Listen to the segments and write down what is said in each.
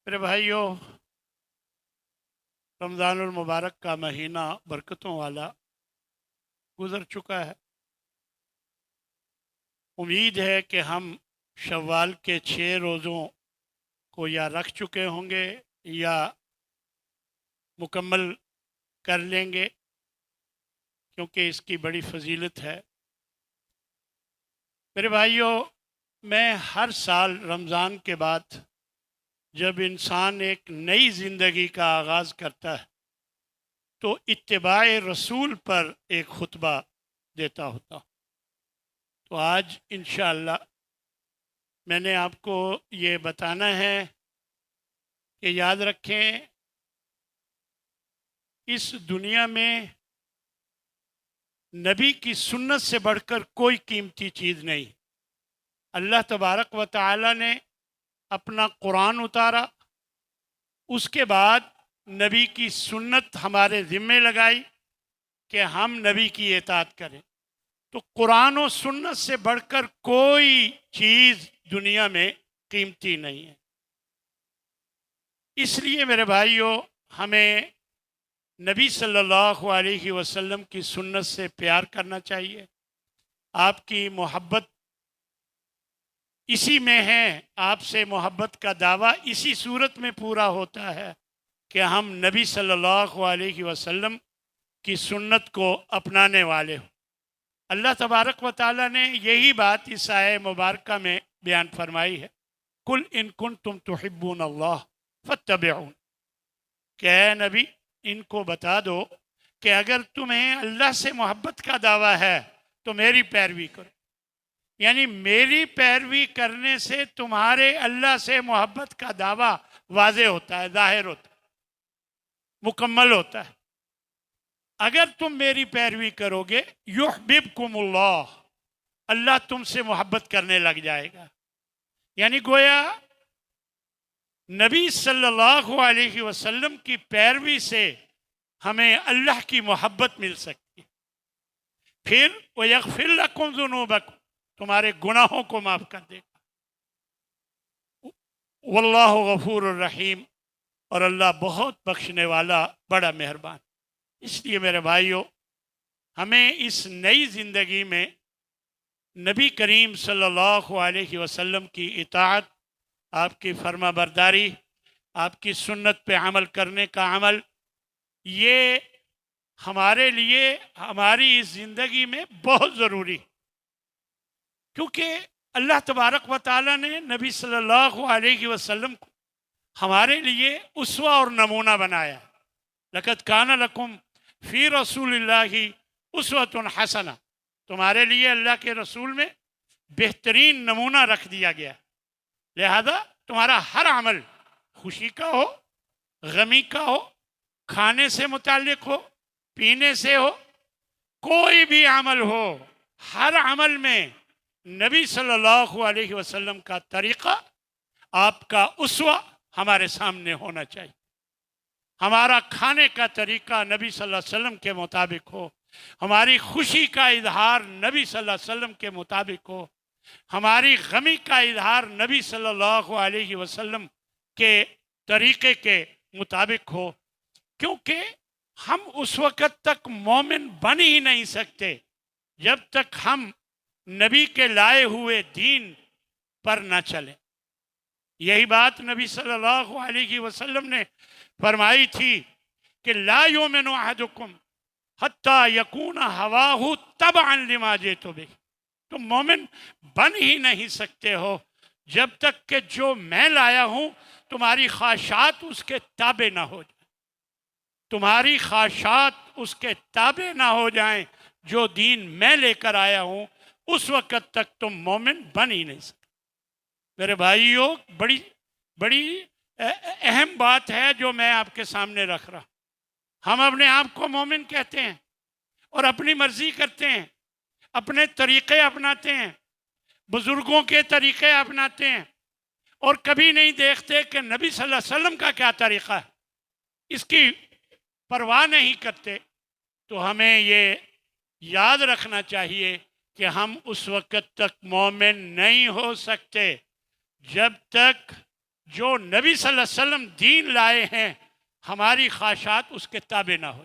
میرے بھائیوں، رمضان المبارک کا مہینہ برکتوں والا گزر چکا ہے۔ امید ہے کہ ہم شوال کے 6 روزوں کو یا رکھ چکے ہوں گے یا مکمل کر لیں گے، کیونکہ اس کی بڑی فضیلت ہے۔ میرے بھائیوں، میں ہر سال رمضان کے بعد جب انسان ایک نئی زندگی کا آغاز کرتا ہے تو اتباع رسول پر ایک خطبہ دیتا ہوتا ہوں۔ تو آج انشاءاللہ میں نے آپ کو یہ بتانا ہے کہ یاد رکھیں، اس دنیا میں نبی کی سنت سے بڑھ کر کوئی قیمتی چیز نہیں۔ اللہ تبارک و تعالی نے اپنا قرآن اتارا، اس کے بعد نبی کی سنت ہمارے ذمے لگائی کہ ہم نبی کی اطاعت کریں۔ تو قرآن و سنت سے بڑھ کر کوئی چیز دنیا میں قیمتی نہیں ہے۔ اس لیے میرے بھائیوں، ہمیں نبی صلی اللہ علیہ وسلم کی سنت سے پیار کرنا چاہیے۔ آپ کی محبت اسی میں ہے، آپ سے محبت کا دعویٰ اسی صورت میں پورا ہوتا ہے کہ ہم نبی صلی اللہ علیہ وسلم کی سنت کو اپنانے والے ہوں۔ اللہ تبارک و تعالیٰ نے یہی بات اس آیہ مبارکہ میں بیان فرمائی ہے، قُلْ إِن كُنتُمْ تُحِبُّونَ اللَّهَ فَاتَّبِعُونِ، کہ اے نبی ان کو بتا دو کہ اگر تمہیں اللہ سے محبت کا دعویٰ ہے تو میری پیروی کرو۔ یعنی میری پیروی کرنے سے تمہارے اللہ سے محبت کا دعویٰ واضح ہوتا ہے، ظاہر ہوتا ہے، مکمل ہوتا ہے۔ اگر تم میری پیروی کرو گے یحببکم اللہ، اللہ تم سے محبت کرنے لگ جائے گا۔ یعنی گویا نبی صلی اللہ علیہ وسلم کی پیروی سے ہمیں اللہ کی محبت مل سکتی ہے۔ پھر وَيَغْفِرْ لَكُمْ ذُنُوبَكُمْ، تمہارے گناہوں کو معاف کر دے گا۔ واللہ غفور الرحیم، اور اللہ بہت بخشنے والا، بڑا مہربان۔ اس لیے میرے بھائیوں، ہمیں اس نئی زندگی میں نبی کریم صلی اللہ علیہ وسلم کی اطاعت، آپ کی فرما برداری، آپ کی سنت پہ عمل کرنے کا عمل، یہ ہمارے لیے ہماری اس زندگی میں بہت ضروری، کیونکہ اللہ تبارک و تعالیٰ نے نبی صلی اللہ علیہ وسلم کو ہمارے لیے اسوہ اور نمونہ بنایا۔ لَقَدْ كَانَ لَكُمْ فِي رَسُولِ اللَّهِ أُسْوَةٌ حَسَنَةٌ، تمہارے لیے اللہ کے رسول میں بہترین نمونہ رکھ دیا گیا۔ لہذا تمہارا ہر عمل، خوشی کا ہو، غمی کا ہو، کھانے سے متعلق ہو، پینے سے ہو، کوئی بھی عمل ہو، ہر عمل میں نبی صلی اللہ علیہ وسلم کا طریقہ، آپ کا اسوہ ہمارے سامنے ہونا چاہیے۔ ہمارا کھانے کا طریقہ نبی صلی اللہ علیہ وسلم کے مطابق ہو، ہماری خوشی کا اظہار نبی صلی اللہ علیہ وسلم کے مطابق ہو، ہماری غمی کا اظہار نبی صلی اللہ علیہ وسلم کے طریقے کے مطابق ہو، کیونکہ ہم اس وقت تک مومن بن ہی نہیں سکتے جب تک ہم نبی کے لائے ہوئے دین پر نہ چلیں۔ یہی بات نبی صلی اللہ علیہ وسلم نے فرمائی تھی کہ لا یؤمن احدکم حتی یکون ہواہ تبعا لما جئت بہ، تم مومن بن ہی نہیں سکتے ہو جب تک کہ جو میں لایا ہوں تمہاری خواہشات اس کے تابع نہ ہو جائیں، تمہاری خواہشات اس کے تابع نہ ہو جائیں، جو دین میں لے کر آیا ہوں اس وقت تک تم مومن بن ہی نہیں سکتے۔ میرے بھائیوں، بڑی اہم بات ہے جو میں آپ کے سامنے رکھ رہا ہوں۔ ہم اپنے آپ کو مومن کہتے ہیں اور اپنی مرضی کرتے ہیں، اپنے طریقے اپناتے ہیں، بزرگوں کے طریقے اپناتے ہیں، اور کبھی نہیں دیکھتے کہ نبی صلی اللہ علیہ وسلم کا کیا طریقہ ہے، اس کی پرواہ نہیں کرتے۔ تو ہمیں یہ یاد رکھنا چاہیے کہ ہم اس وقت تک مومن نہیں ہو سکتے جب تک جو نبی صلی اللہ علیہ وسلم دین لائے ہیں ہماری خواہشات اس کے تابع نہ ہو،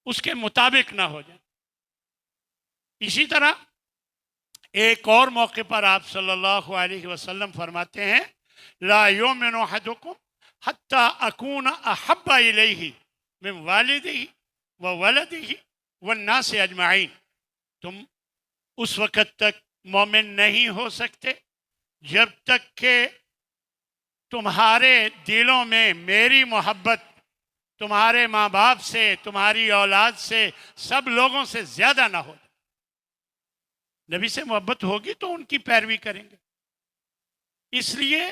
اس کے مطابق نہ ہو جائیں۔ اسی طرح ایک اور موقع پر آپ صلی اللہ علیہ وسلم فرماتے ہیں لا یؤمن احدکم حتی اکون احب الیہ من والدہ وولدہ والناس اجمعین، تم اس وقت تک مومن نہیں ہو سکتے جب تک کہ تمہارے دلوں میں میری محبت تمہارے ماں باپ سے، تمہاری اولاد سے، سب لوگوں سے زیادہ نہ ہو۔ نبی سے محبت ہوگی تو ان کی پیروی کریں گے۔ اس لیے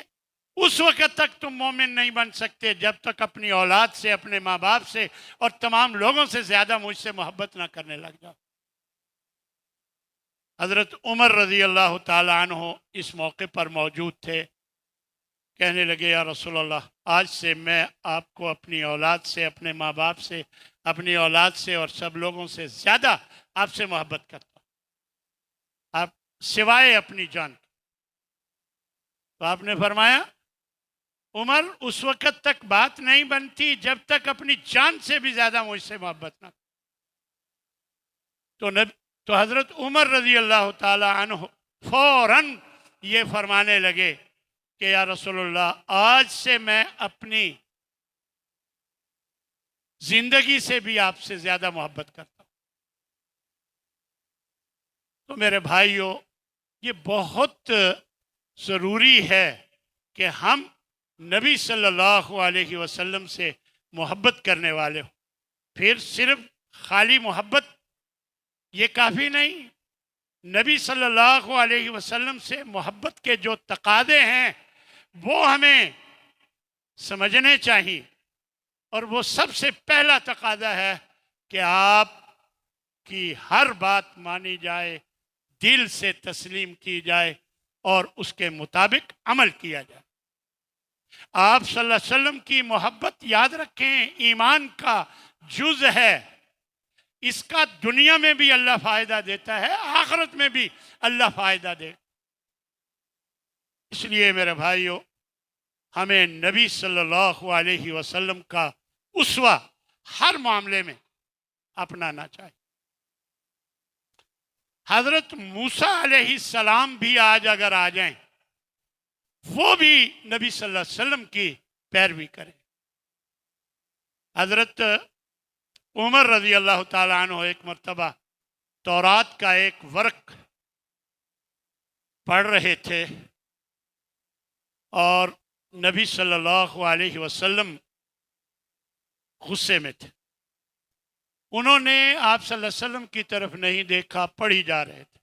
اس وقت تک تم مومن نہیں بن سکتے جب تک اپنی اولاد سے، اپنے ماں باپ سے اور تمام لوگوں سے زیادہ مجھ سے محبت نہ کرنے لگ جاؤ۔ حضرت عمر رضی اللہ تعالی عنہ اس موقع پر موجود تھے۔ کہنے لگے یا رسول اللہ، آج سے میں آپ کو اپنی اولاد سے، اپنے ماں باپ سے، اپنی اولاد سے اور سب لوگوں سے زیادہ آپ سے محبت کرتا ہوں، آپ سوائے اپنی جان۔ تو آپ نے فرمایا عمر اس وقت تک بات نہیں بنتی جب تک اپنی جان سے بھی زیادہ مجھ سے محبت نہ۔ تو حضرت عمر رضی اللہ تعالی عنہ فوراً یہ فرمانے لگے کہ یا رسول اللہ، آج سے میں اپنی زندگی سے بھی آپ سے زیادہ محبت کرتا ہوں۔ تو میرے بھائیوں، یہ بہت ضروری ہے کہ ہم نبی صلی اللہ علیہ وسلم سے محبت کرنے والے ہوں۔ پھر صرف خالی محبت یہ کافی نہیں، نبی صلی اللہ علیہ وسلم سے محبت کے جو تقاضے ہیں وہ ہمیں سمجھنے چاہیے، اور وہ سب سے پہلا تقاضا ہے کہ آپ کی ہر بات مانی جائے، دل سے تسلیم کی جائے اور اس کے مطابق عمل کیا جائے۔ آپ صلی اللہ علیہ وسلم کی محبت یاد رکھیں ایمان کا جز ہے، اس کا دنیا میں بھی اللہ فائدہ دیتا ہے، آخرت میں بھی اللہ فائدہ دے۔ اس لیے میرے بھائیوں، ہمیں نبی صلی اللہ علیہ وسلم کا اسوہ ہر معاملے میں اپنانا چاہیے۔ حضرت موسیٰ علیہ السلام بھی آج اگر آ جائیں، وہ بھی نبی صلی اللہ علیہ وسلم کی پیروی کریں۔ حضرت عمر رضی اللہ تعالیٰ عنہ ایک مرتبہ تورات کا ایک ورق پڑھ رہے تھے اور نبی صلی اللہ علیہ وسلم غصے میں تھے۔ انہوں نے آپ صلی اللہ علیہ وسلم کی طرف نہیں دیکھا، پڑھی جا رہے تھے۔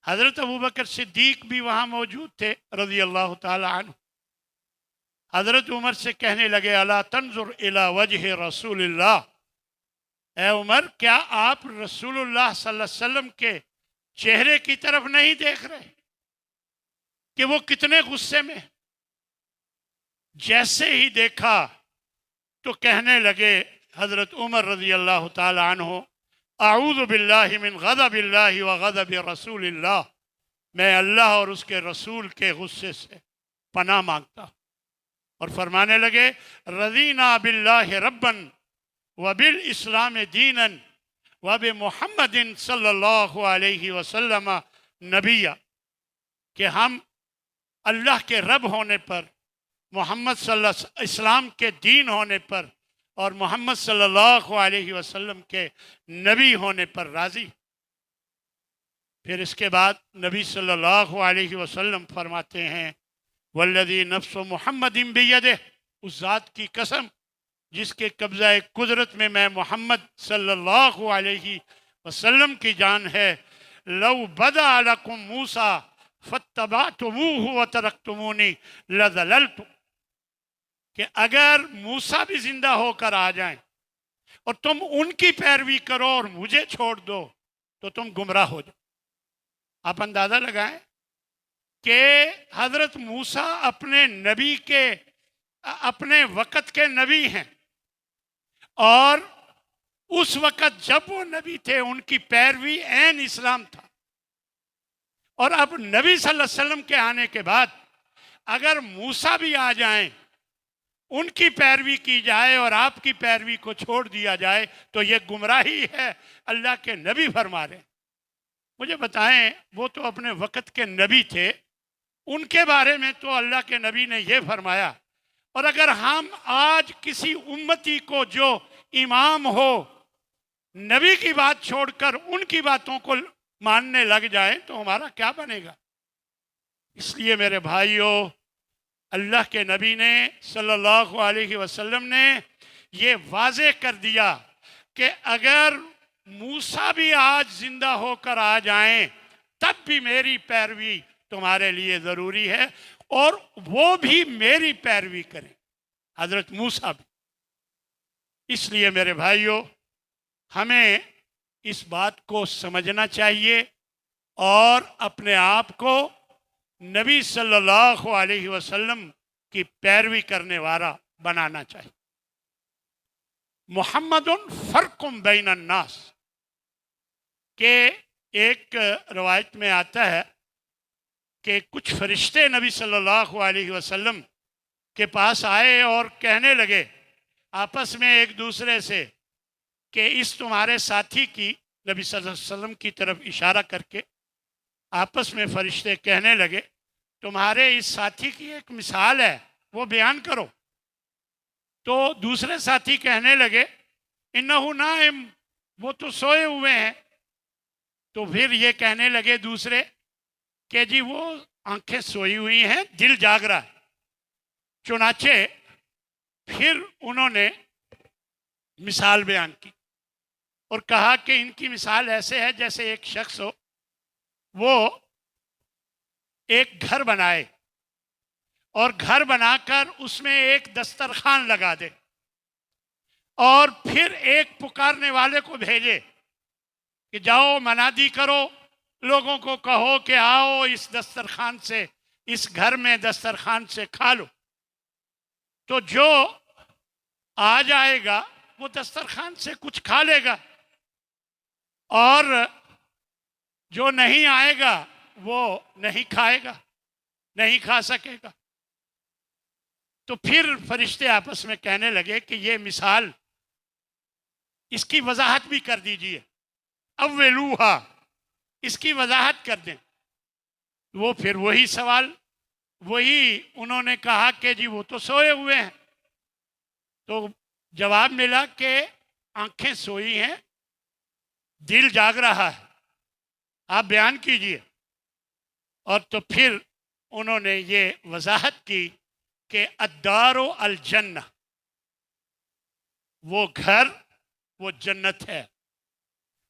حضرت ابوبکر صدیق بھی وہاں موجود تھے رضی اللہ تعالی عنہ۔ حضرت عمر سے کہنے لگے الا تنظر الی وجہ رسول اللہ، اے عمر کیا آپ رسول اللہ صلی اللہ علیہ وسلم کے چہرے کی طرف نہیں دیکھ رہے کہ وہ کتنے غصے میں؟ جیسے ہی دیکھا تو کہنے لگے حضرت عمر رضی اللہ تعالی عنہ اعوذ باللہ من غضب اللہ و غضب رسول اللہ، میں اللہ اور اس کے رسول کے غصے سے پناہ مانگتا ہوں۔ اور فرمانے لگے رضینا باللہ ربا وبالاسلام دینا وبمحمد صلی اللہ علیہ وسلم نبیا، کہ ہم اللہ کے رب ہونے پر، محمد صلی اللہ علیہ وسلم اسلام کے دین ہونے پر اور محمد صلی اللہ علیہ وسلم کے نبی ہونے پر راضی۔ پھر اس کے بعد نبی صلی اللہ علیہ وسلم فرماتے ہیں والذی نفس محمد بیدہ، اس ذات کی قسم جس کے قبضہ قدرت میں میں محمد صلی اللہ علیہ وسلم کی جان ہے، لو بدا لکم موسیٰ فاتبعتموہ وترکتمونی لضللت، کہ اگر موسیٰ بھی زندہ ہو کر آ جائیں اور تم ان کی پیروی کرو اور مجھے چھوڑ دو تو تم گمراہ ہو جاؤ۔ آپ اندازہ لگائیں کہ حضرت موسیٰ اپنے نبی کے، اپنے وقت کے نبی ہیں، اور اس وقت جب وہ نبی تھے ان کی پیروی عین اسلام تھا، اور اب نبی صلی اللہ علیہ وسلم کے آنے کے بعد اگر موسیٰ بھی آ جائیں ان کی پیروی کی جائے اور آپ کی پیروی کو چھوڑ دیا جائے تو یہ گمراہی ہے۔ اللہ کے نبی فرما رہے ہیں۔ مجھے بتائیں، وہ تو اپنے وقت کے نبی تھے، ان کے بارے میں تو اللہ کے نبی نے یہ فرمایا، اور اگر ہم آج کسی امتی کو جو امام ہو نبی کی بات چھوڑ کر ان کی باتوں کو ماننے لگ جائیں تو ہمارا کیا بنے گا؟ اس لیے میرے بھائیوں، اللہ کے نبی نے صلی اللہ علیہ وسلم نے یہ واضح کر دیا کہ اگر موسیٰ بھی آج زندہ ہو کر آ جائیں تب بھی میری پیروی تمہارے لیے ضروری ہے، اور وہ بھی میری پیروی کریں، حضرت موسیٰ بھی۔ اس لیے میرے بھائیوں، ہمیں اس بات کو سمجھنا چاہیے اور اپنے آپ کو نبی صلی اللہ علیہ وسلم کی پیروی کرنے والا بنانا چاہیے۔ محمد فرق بین الناس کہ ایک روایت میں آتا ہے کہ کچھ فرشتے نبی صلی اللہ علیہ وسلم کے پاس آئے اور کہنے لگے آپس میں ایک دوسرے سے کہ اس تمہارے ساتھی کی، نبی صلی اللہ علیہ وسلم کی طرف اشارہ کر کے آپس میں فرشتے کہنے لگے تمہارے اس ساتھی کی ایک مثال ہے، وہ بیان کرو۔ تو دوسرے ساتھی کہنے لگے انہو نائم، وہ تو سوئے ہوئے ہیں۔ تو پھر یہ کہنے لگے دوسرے کہ جی وہ آنکھیں سوئی ہوئی ہیں، دل جاگ رہا ہے۔ چنانچہ پھر انہوں نے مثال بیان کی اور کہا کہ ان کی مثال ایسے ہے جیسے ایک شخص ہو، وہ ایک گھر بنائے اور گھر بنا کر اس میں ایک دسترخوان لگا دے، اور پھر ایک پکارنے والے کو بھیجے کہ جاؤ منادی کرو، لوگوں کو کہو کہ آؤ اس دسترخوان سے، اس گھر میں دسترخوان سے کھا لو۔ تو جو آ جائے گا وہ دسترخوان سے کچھ کھا لے گا، اور جو نہیں آئے گا وہ نہیں کھائے گا، نہیں کھا سکے گا۔ تو پھر فرشتے آپس میں کہنے لگے کہ یہ مثال، اس کی وضاحت بھی کر دیجئے، اولوہا، اس کی وضاحت کر دیں۔ وہ پھر وہی سوال، وہی انہوں نے کہا کہ جی وہ تو سوئے ہوئے ہیں۔ تو جواب ملا کہ آنکھیں سوئی ہیں، دل جاگ رہا ہے، آپ بیان کیجئے۔ اور تو پھر انہوں نے یہ وضاحت کی کہ الدار الجنہ، وہ گھر وہ جنت ہے،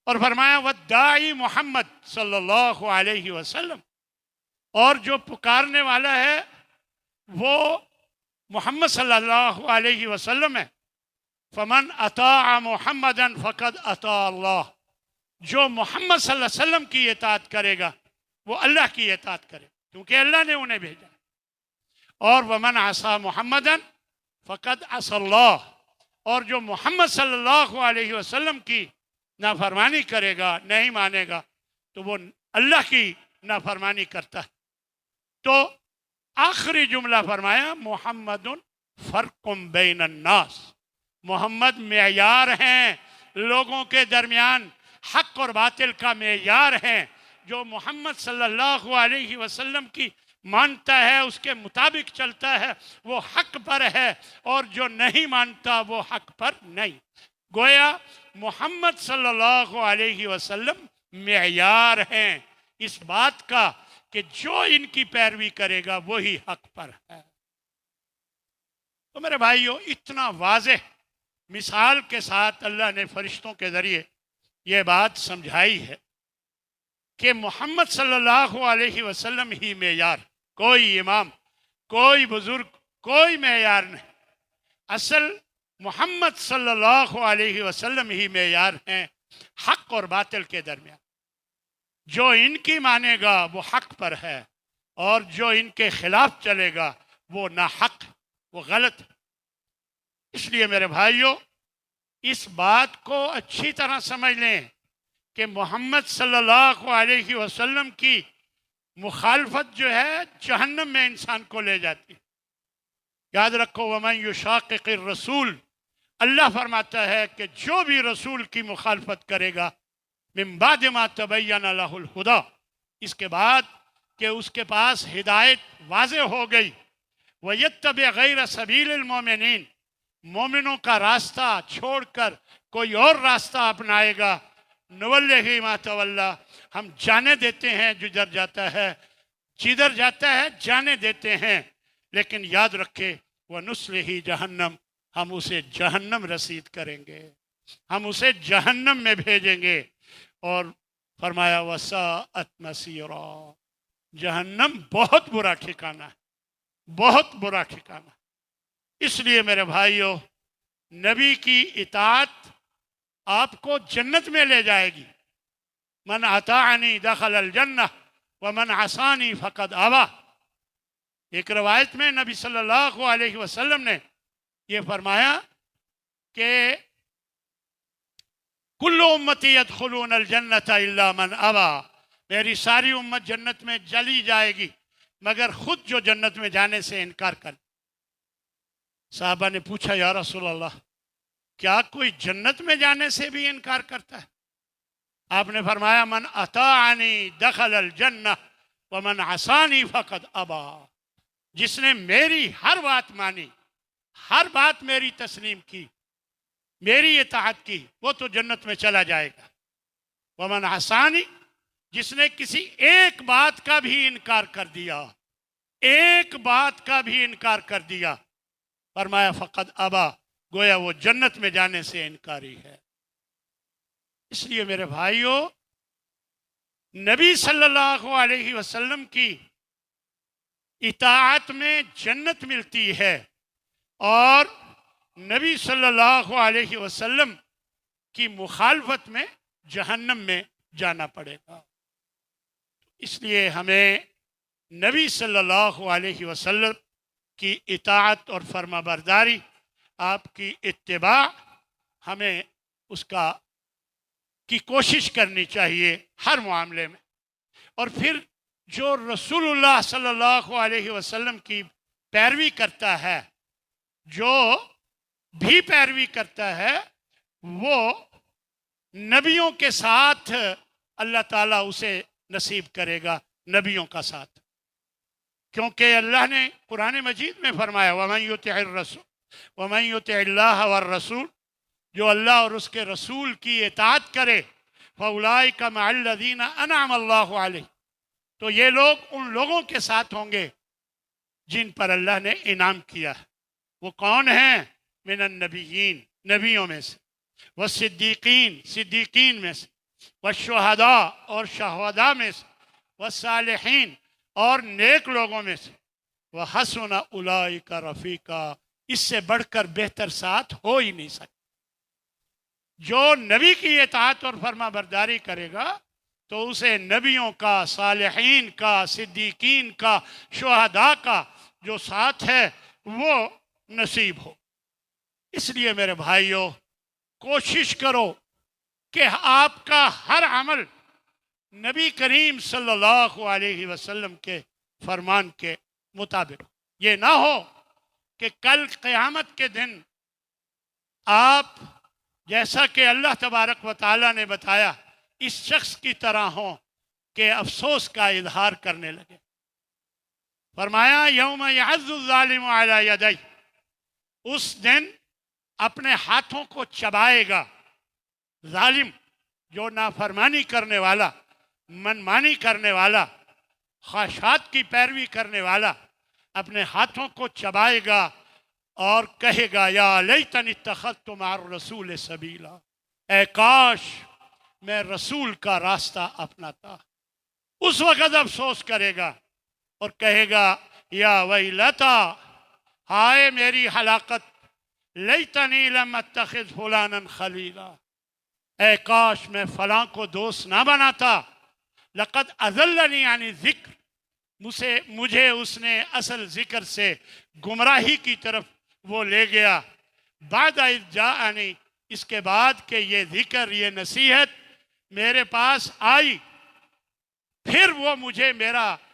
اور فرمایا والداعی محمد صلی اللہ علیہ وسلم، اور جو پکارنے والا ہے وہ محمد صلی اللہ علیہ وسلم ہے۔ فمن اطاع محمدا فقد اطاع اللہ، جو محمد صلی اللہ علیہ وسلم کی اطاعت کرے گا وہ اللہ کی اطاعت کرے، کیونکہ اللہ نے انہیں بھیجا۔ اور ومن عصى محمدا فقد عصى اللہ، اور جو محمد صلی اللہ علیہ وسلم کی نافرمانی کرے گا، نہیں مانے گا، تو وہ اللہ کی نافرمانی کرتا ہے۔ تو آخری جملہ فرمایا محمد فرق بین الناس، محمد معیار ہیں لوگوں کے درمیان، حق اور باطل کا معیار ہیں۔ جو محمد صلی اللہ علیہ وسلم کی مانتا ہے، اس کے مطابق چلتا ہے، وہ حق پر ہے، اور جو نہیں مانتا وہ حق پر نہیں۔ گویا محمد صلی اللہ علیہ وسلم معیار ہیں اس بات کا کہ جو ان کی پیروی کرے گا وہی حق پر ہے۔ تو میرے بھائیو، اتنا واضح مثال کے ساتھ اللہ نے فرشتوں کے ذریعے یہ بات سمجھائی ہے کہ محمد صلی اللہ علیہ وسلم ہی معیار، کوئی امام، کوئی بزرگ، کوئی معیار نہیں، اصل محمد صلی اللہ علیہ وسلم ہی معیار ہیں حق اور باطل کے درمیان۔ جو ان کی مانے گا وہ حق پر ہے، اور جو ان کے خلاف چلے گا وہ ناحق، وہ غلط۔ اس لیے میرے بھائیوں، اس بات کو اچھی طرح سمجھ لیں کہ محمد صلی اللہ علیہ وسلم کی مخالفت جو ہے جہنم میں انسان کو لے جاتی ہے۔ یاد رکھو ومن یشاقق الرسول، اللہ فرماتا ہے کہ جو بھی رسول کی مخالفت کرے گا من بعد ما تبین لہ الہدی، اس کے بعد کہ اس کے پاس ہدایت واضح ہو گئی، وَيَتَّبِعْ غَيْرَ سَبِيلِ الْمُؤْمِنِينَ، مومنوں کا راستہ چھوڑ کر کوئی اور راستہ اپنائے گا، نُوَلِّهِ مَا تَوَلَّى، ہم جانے دیتے ہیں جدھر جاتا ہے، جدھر جاتا ہے جانے دیتے ہیں، لیکن یاد رکھے وَنُصْلِهِ جہنم، ہم اسے جہنم رسید کریں گے، ہم اسے جہنم میں بھیجیں گے۔ اور فرمایا وَسَاءَتْ مَصِيرًا، جہنم بہت برا ٹھکانہ ہے، بہت برا ٹھکانہ۔ اس لیے میرے بھائیوں، نبی کی اطاعت آپ کو جنت میں لے جائے گی۔ من اطاعنی دخل الجنہ ومن عصانی فقد ابی۔ ایک روایت میں نبی صلی اللہ علیہ وسلم نے یہ فرمایا کہ کل امتی یدخلون الجنت الا من ابی، میری ساری امت جنت میں چلی جائے گی مگر خود جو جنت میں جانے سے انکار کر۔ صحابہ نے پوچھا یا رسول اللہ، کیا کوئی جنت میں جانے سے بھی انکار کرتا ہے؟ آپ نے فرمایا من اطاعنی دخل الجنہ ومن عصانی فقد ابی، جس نے میری ہر بات مانی، ہر بات میری تسلیم کی، میری اطاعت کی، وہ تو جنت میں چلا جائے گا۔ ومن عصانی، جس نے کسی ایک بات کا بھی انکار کر دیا، ایک بات کا بھی انکار کر دیا، فرمایا فقد ابا، گویا وہ جنت میں جانے سے انکاری ہے۔ اس لیے میرے بھائیوں، نبی صلی اللہ علیہ وسلم کی اطاعت میں جنت ملتی ہے اور نبی صلی اللہ علیہ وسلم کی مخالفت میں جہنم میں جانا پڑے گا۔ اس لیے ہمیں نبی صلی اللہ علیہ وسلم کی اطاعت اور فرما برداری، آپ کی اتباع، ہمیں اس کی کوشش کرنی چاہیے ہر معاملے میں۔ اور پھر جو رسول اللہ صلی اللہ علیہ وسلم کی پیروی کرتا ہے، جو بھی پیروی کرتا ہے، وہ نبیوں کے ساتھ اللہ تعالیٰ اسے نصیب کرے گا، نبیوں کا ساتھ، کیونکہ اللہ نے قرآن مجید میں فرمایا وَمَن يُطِعِ الرَّسُولَ وَمَن يُطِعِ اللَّهَ وَالرَّسُولَ، جو اللہ اور اس کے رسول کی اطاعت کرے فَأُولَٰئِكَ مَعَ الَّذِينَ أَنْعَمَ اللَّهُ عَلَيْهِمْ، تو یہ لوگ ان لوگوں کے ساتھ ہوں گے جن پر اللہ نے انعام کیا ہے۔ وہ کون ہیں؟ من النبیین، نبیوں میں سے، والصدیقین، صدیقین میں سے، والشہداء، اور شہداء میں سے، والصالحین، اور نیک لوگوں میں سے، وحسن اولئک رفیقا، اس سے بڑھ کر بہتر ساتھ ہو ہی نہیں سکتا۔ جو نبی کی اطاعت اور فرما برداری کرے گا تو اسے نبیوں کا، صالحین کا، صدیقین کا، شہداء کا جو ساتھ ہے وہ نصیب ہو۔ اس لیے میرے بھائیوں، کوشش کرو کہ آپ کا ہر عمل نبی کریم صلی اللہ علیہ وسلم کے فرمان کے مطابق، یہ نہ ہو کہ کل قیامت کے دن آپ جیسا کہ اللہ تبارک و تعالیٰ نے بتایا اس شخص کی طرح ہوں کہ افسوس کا اظہار کرنے لگے۔ فرمایا یوم یعض الظالم علی یدیہ، اس دن اپنے ہاتھوں کو چبائے گا ظالم، جو نافرمانی کرنے والا، منمانی کرنے والا، خواہشات کی پیروی کرنے والا، اپنے ہاتھوں کو چبائے گا اور کہے گا یا لیتنی اتخذت مع الرسول سبیلا، اے کاش میں رسول کا راستہ اپناتا۔ اس وقت افسوس کرے گا اور کہے گا یا ویلتا، ہائے میری ہلاکت، لیتنی لم اتخذ فلانا خلیلا، اے کاش میں فلاں کو دوست نہ بناتا، لقد اضلنی عن الذکر، مجھے اس نے اصل ذکر سے گمراہی کی طرف وہ لے گیا، بعد اذ جاءنی، اس کے بعد کہ یہ ذکر، یہ نصیحت میرے پاس آئی، پھر وہ مجھے میرا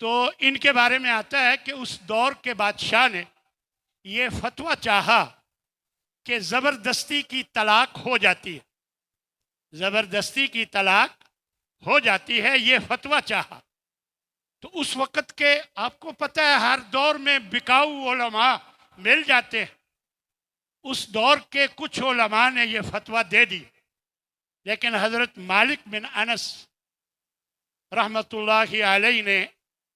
تو ان کے بارے میں آتا ہے کہ اس دور کے بادشاہ نے یہ فتویٰ چاہا کہ زبردستی کی طلاق ہو جاتی ہے، زبردستی کی طلاق ہو جاتی ہے، یہ فتویٰ چاہا۔ تو اس وقت کے آپ کو پتہ ہے ہر دور میں بکاؤ علماء مل جاتے ہیں، اس دور کے کچھ علماء نے یہ فتویٰ دے دی، لیکن حضرت مالک بن انس رحمۃ اللہ علیہ نے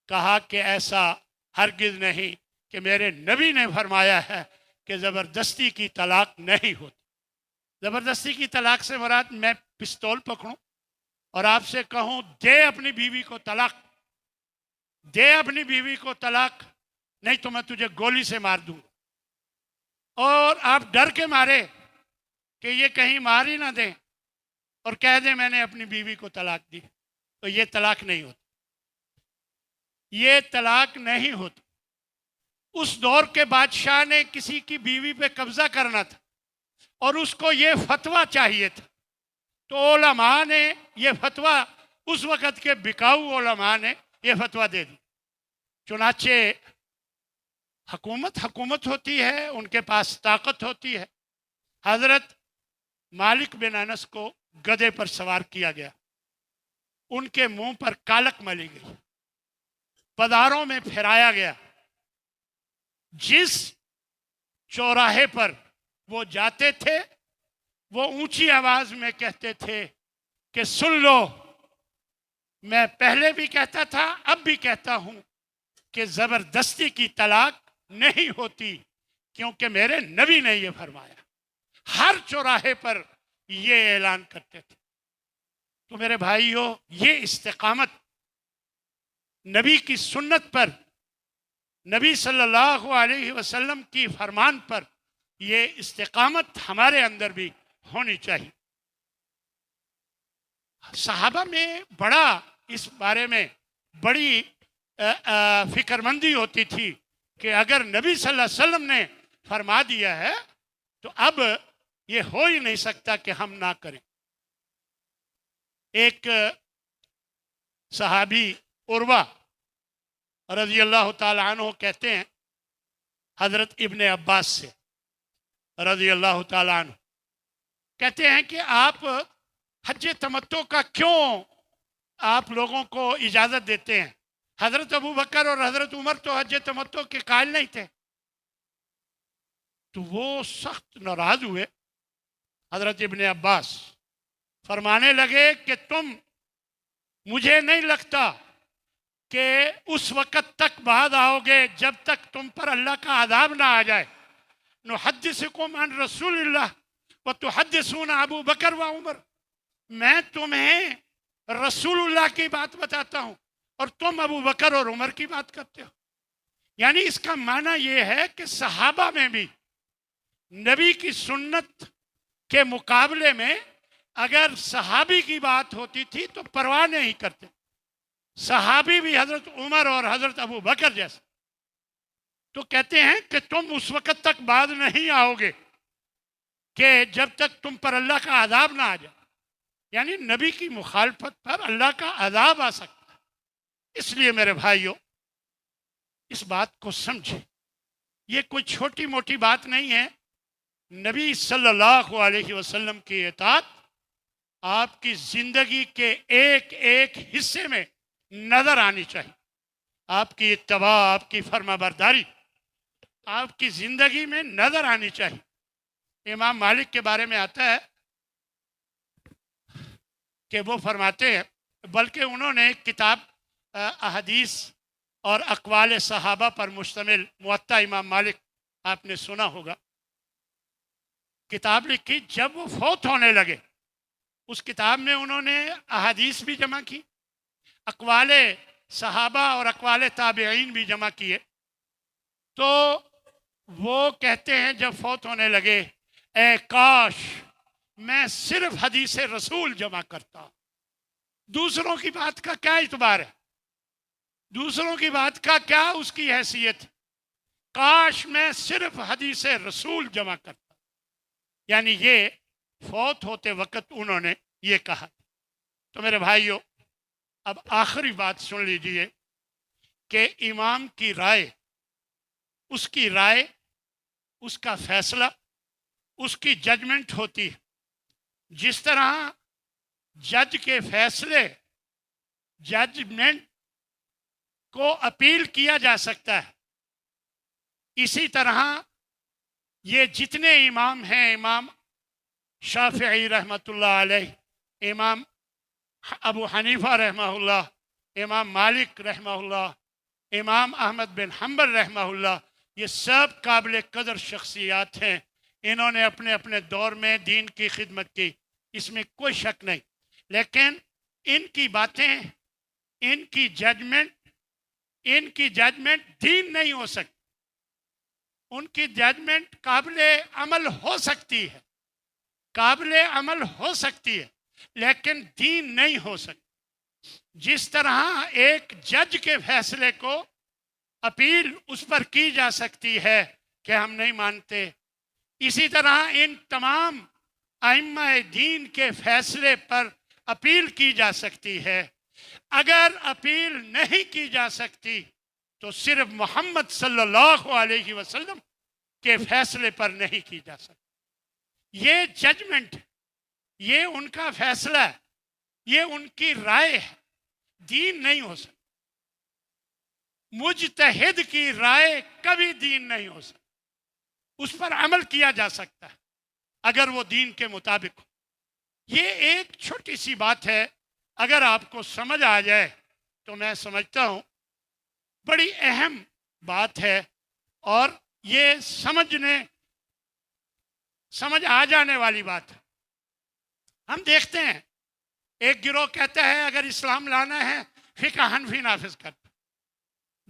کہا کہ ایسا ہرگز نہیں، کہ میرے نبی نے فرمایا ہے کہ زبردستی کی طلاق نہیں ہوتی۔ زبردستی کی طلاق سے مراد میں پستول پکڑوں اور آپ سے کہوں دے اپنی بیوی کو طلاق، دے اپنی بیوی کو طلاق، نہیں تو میں تجھے گولی سے مار دوں، اور آپ ڈر کے مارے کہ یہ کہیں مار ہی نہ دیں اور کہہ دیں میں نے اپنی بیوی کو طلاق دی، تو یہ طلاق نہیں ہوتی، یہ طلاق نہیں ہوتی۔ اس دور کے بادشاہ نے کسی کی بیوی پہ قبضہ کرنا تھا اور اس کو یہ فتویٰ چاہیے تھا، تو علماء نے یہ فتویٰ، اس وقت کے بکاؤ علماء نے یہ فتویٰ دے دی۔ چنانچہ حکومت ہوتی ہے، ان کے پاس طاقت ہوتی ہے۔ حضرت مالک بن انس کو گدھے پر سوار کیا گیا، ان کے منہ پر کالک ملی گئی، بازاروں میں پھرایا گیا، جس چوراہے پر وہ جاتے تھے وہ اونچی آواز میں کہتے تھے کہ سن لو، میں پہلے بھی کہتا تھا اب بھی کہتا ہوں کہ زبردستی کی طلاق نہیں ہوتی، کیونکہ میرے نبی نے یہ فرمایا۔ ہر چوراہے پر یہ اعلان کرتے تھے۔ تو میرے بھائیوں، یہ استقامت نبی کی سنت پر، نبی صلی اللہ علیہ وسلم کی فرمان پر، یہ استقامت ہمارے اندر بھی ہونی چاہیے۔ صحابہ میں بڑا اس بارے میں بڑی فکر مندی ہوتی تھی کہ اگر نبی صلی اللہ علیہ وسلم نے فرما دیا ہے تو اب یہ ہو ہی نہیں سکتا کہ ہم نہ کریں۔ ایک صحابی عروہ رضی اللہ تعالی عنہ کہتے ہیں حضرت ابن عباس سے رضی اللہ تعالی عنہ، کہتے ہیں کہ آپ حج تمتع کا کیوں آپ لوگوں کو اجازت دیتے ہیں؟ حضرت ابو بکر اور حضرت عمر تو حج تمتع کے قائل نہیں تھے۔ تو وہ سخت ناراض ہوئے۔ حضرت ابن عباس فرمانے لگے کہ مجھے نہیں لگتا کہ اس وقت تک بعد آؤ گے جب تک تم پر اللہ کا عذاب نہ آ جائے۔ نحدثکم عن رسول اللہ وتحدثون ابو بکر و عمر، میں تمہیں رسول اللہ کی بات بتاتا ہوں اور تم ابو بکر اور عمر کی بات کرتے ہو۔ یعنی اس کا معنی یہ ہے کہ صحابہ میں بھی نبی کی سنت کے مقابلے میں اگر صحابی کی بات ہوتی تھی تو پرواہ نہیں کرتے۔ صحابی بھی حضرت عمر اور حضرت ابو بکر جیسے۔ تو کہتے ہیں کہ تم اس وقت تک بعد نہیں آؤ گے کہ جب تک تم پر اللہ کا عذاب نہ آ جائے۔ یعنی نبی کی مخالفت پر اللہ کا عذاب آ سکتا ہے۔ اس لیے میرے بھائیوں، اس بات کو سمجھیں، یہ کوئی چھوٹی موٹی بات نہیں ہے۔ نبی صلی اللہ علیہ وسلم کی اطاعت آپ کی زندگی کے ایک ایک حصے میں نظر آنی چاہیے۔ آپ کی اتباع، آپ کی فرما برداری آپ کی زندگی میں نظر آنی چاہیے۔ امام مالک کے بارے میں آتا ہے کہ وہ فرماتے ہیں، بلکہ انہوں نے ایک کتاب احادیث اور اقوال صحابہ پر مشتمل موطا امام مالک، آپ نے سنا ہوگا، کتاب لکھی۔ جب وہ فوت ہونے لگے اس کتاب میں انہوں نے احادیث بھی جمع کی، اقوال صحابہ اور اقوال تابعین بھی جمع کیے۔ تو وہ کہتے ہیں جب فوت ہونے لگے، اے کاش میں صرف حدیث رسول جمع کرتا، دوسروں کی بات کا کیا اعتبار ہے، دوسروں کی بات کا کیا اس کی حیثیت، کاش میں صرف حدیث رسول جمع کرتا۔ یعنی یہ فوت ہوتے وقت انہوں نے یہ کہا۔ تو میرے بھائیوں، اب آخری بات سن لیجئے کہ امام کی رائے، اس کی رائے، اس کا فیصلہ، اس کی ججمنٹ ہوتی ہے. جس طرح جج کے فیصلے، ججمنٹ کو اپیل کیا جا سکتا ہے، اسی طرح یہ جتنے امام ہیں، امام شافعی رحمۃ اللہ علیہ، امام ابو حنیفہ رحمہ اللہ، امام مالک رحمہ اللہ، امام احمد بن حنبل رحمہ اللہ، یہ سب قابل قدر شخصیات ہیں. انہوں نے اپنے اپنے دور میں دین کی خدمت کی، اس میں کوئی شک نہیں. لیکن ان کی باتیں، ان کی ججمنٹ دین نہیں ہو سکتی. ان کی ججمنٹ قابل عمل ہو سکتی ہے، قابل عمل ہو سکتی ہے، لیکن دین نہیں ہو سکتی. جس طرح ایک جج کے فیصلے کو اپیل اس پر کی جا سکتی ہے کہ ہم نہیں مانتے، اسی طرح ان تمام ائمہ دین کے فیصلے پر اپیل کی جا سکتی ہے. اگر اپیل نہیں کی جا سکتی تو صرف محمد صلی اللہ علیہ وسلم کے فیصلے پر نہیں کی جا سکتی. یہ ججمنٹ، یہ ان کا فیصلہ ہے، یہ ان کی رائے ہے، دین نہیں ہو سکتا. مجتہد کی رائے کبھی دین نہیں ہو سکتا. اس پر عمل کیا جا سکتا ہے اگر وہ دین کے مطابق ہو. یہ ایک چھوٹی سی بات ہے، اگر آپ کو سمجھ آ جائے تو میں سمجھتا ہوں بڑی اہم بات ہے، اور یہ سمجھ آ جانے والی بات ہے. ہم دیکھتے ہیں ایک گروہ کہتا ہے اگر اسلام لانا ہے فقہ حنفی نافذ کر.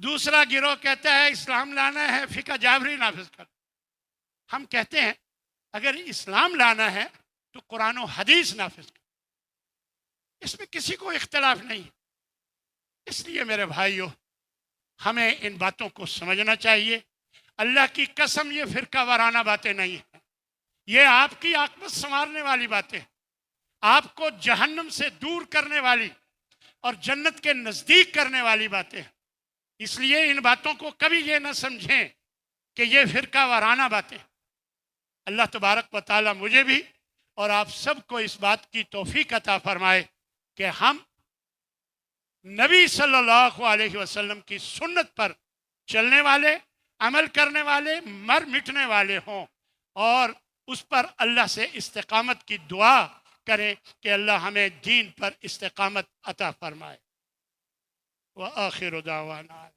دوسرا گروہ کہتا ہے اسلام لانا ہے فقہ جابری نافذ کر. ہم کہتے ہیں اگر اسلام لانا ہے تو قرآن و حدیث نافذ کر. اس میں کسی کو اختلاف نہیں. اس لیے میرے بھائیوں، ہمیں ان باتوں کو سمجھنا چاہیے. اللہ کی قسم یہ فرقہ وارانہ باتیں نہیں ہیں، یہ آپ کی عاقبت سنوارنے والی باتیں، آپ کو جہنم سے دور کرنے والی اور جنت کے نزدیک کرنے والی باتیں. اس لیے ان باتوں کو کبھی یہ نہ سمجھیں کہ یہ فرقہ وارانہ باتیں. اللہ تبارک و تعالی مجھے بھی اور آپ سب کو اس بات کی توفیق عطا فرمائے کہ ہم نبی صلی اللہ علیہ وسلم کی سنت پر چلنے والے، عمل کرنے والے، مر مٹنے والے ہوں، اور اس پر اللہ سے استقامت کی دعا کریں کہ اللہ ہمیں دین پر استقامت عطا فرمائے. وآخر دعوانا